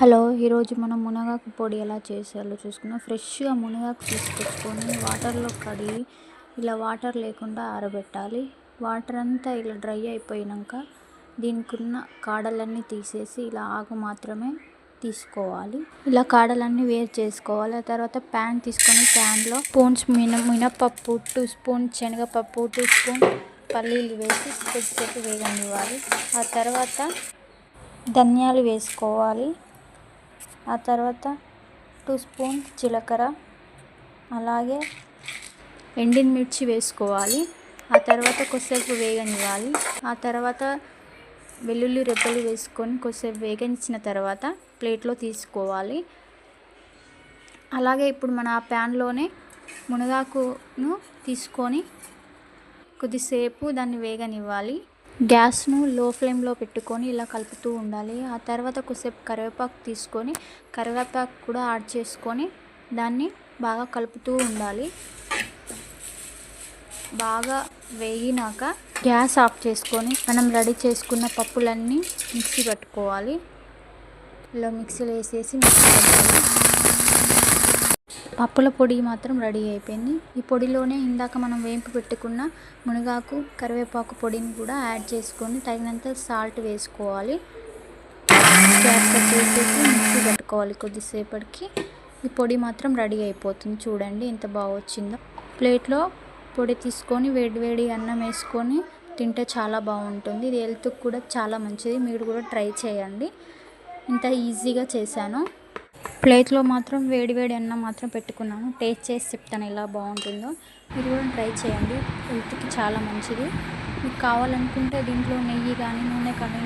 Hello, ఈరోజు మనం మునగాకు పొడి ఎలా చేసేయాలో చూసుకుందాం. ఫ్రెష్గా మునగాకు తీసుకొచ్చుకొని వాటర్లో కడిగి ఇలా వాటర్ లేకుండా ఆరబెట్టాలి. వాటర్ అంతా ఇలా డ్రై అయిపోయాక దీనికి ఉన్న కాడలన్నీ తీసేసి ఇలా ఆకు మాత్రమే తీసుకోవాలి. ఇలా కాడలన్నీ వేరు చేసుకోవాలి. ఆ తర్వాత ప్యాన్ తీసుకొని ప్యాన్లో స్పూన్స్ మినపప్పు, 2 స్పూన్ శనగపప్పు, 2 స్పూన్ పల్లీలు వేసి కొద్దిసేపు వేగనివ్వాలి. ఆ తర్వాత ధనియాలు వేసుకోవాలి. ఆ తర్వాత 2 స్పూన్ జీలకర్ర, అలాగే ఎండిమిర్చి వేసుకోవాలి. ఆ తర్వాత కొద్దిసేపు వేగనివ్వాలి. ఆ తర్వాత వెల్లుల్లి రెబ్బలు వేసుకొని కొద్దిసేపు వేగనిచ్చిన తర్వాత ప్లేట్లో తీసుకోవాలి. అలాగే ఇప్పుడు మన ఆ ప్యాన్లోనే మునగాకును తీసుకొని కొద్దిసేపు దాన్ని వేగనివ్వాలి. గ్యాస్ను లో ఫ్లేమ్లో పెట్టుకొని ఇలా కలుపుతూ ఉండాలి. ఆ తర్వాత కొద్దిసేపు కరివేపాకు తీసుకొని కరివేపాకు కూడా యాడ్ చేసుకొని దాన్ని బాగా కలుపుతూ ఉండాలి. బాగా వేగినాక గ్యాస్ ఆఫ్ చేసుకొని మనం రెడీ చేసుకున్న పప్పులన్నీ మిక్సీ పట్టుకోవాలి. ఇలా మిక్సీలో వేసేసి మిక్సీ పట్టుకోవాలి. పప్పుల పొడి మాత్రం రెడీ అయిపోయింది. ఈ పొడిలోనే ఇందాక మనం వేంపు పెట్టుకున్న మునగాకు, కరివేపాకు పొడిని కూడా యాడ్ చేసుకొని తగినంత సాల్ట్ వేసుకోవాలి. గ్యాస్ చేసేసి మిక్సీ పట్టుకోవాలి. కొద్దిసేపటికి ఈ పొడి మాత్రం రెడీ అయిపోతుంది. చూడండి ఎంత బాగా వచ్చిందో. ప్లేట్లో పొడి తీసుకొని వేడి అన్నం వేసుకొని తింటే చాలా బాగుంటుంది. ఇది హెల్త్కి కూడా చాలా మంచిది. మీరు కూడా ట్రై చేయండి. ఇంత ఈజీగా చేశాను. ప్లేట్లో మాత్రం వేడి అన్నం మాత్రం పెట్టుకున్నాను. టేస్ట్ చేసి చెప్తాను ఎలా బాగుంటుందో. మీరు కూడా ట్రై చేయండి. హెల్త్కి చాలా మంచిది. మీకు కావాలనుకుంటే దీంట్లో నెయ్యి కానీ నూనె కానీ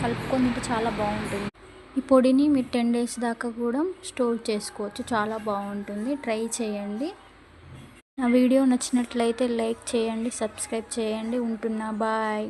కలుపుకొని తింటే చాలా బాగుంటుంది. ఈ పొడిని మీరు 10 days దాకా కూడా స్టోర్ చేసుకోవచ్చు. చాలా బాగుంటుంది. ట్రై చేయండి. నా వీడియో నచ్చినట్లయితే లైక్ చేయండి, సబ్స్క్రైబ్ చేయండి. ఉంటున్నా, బాయ్.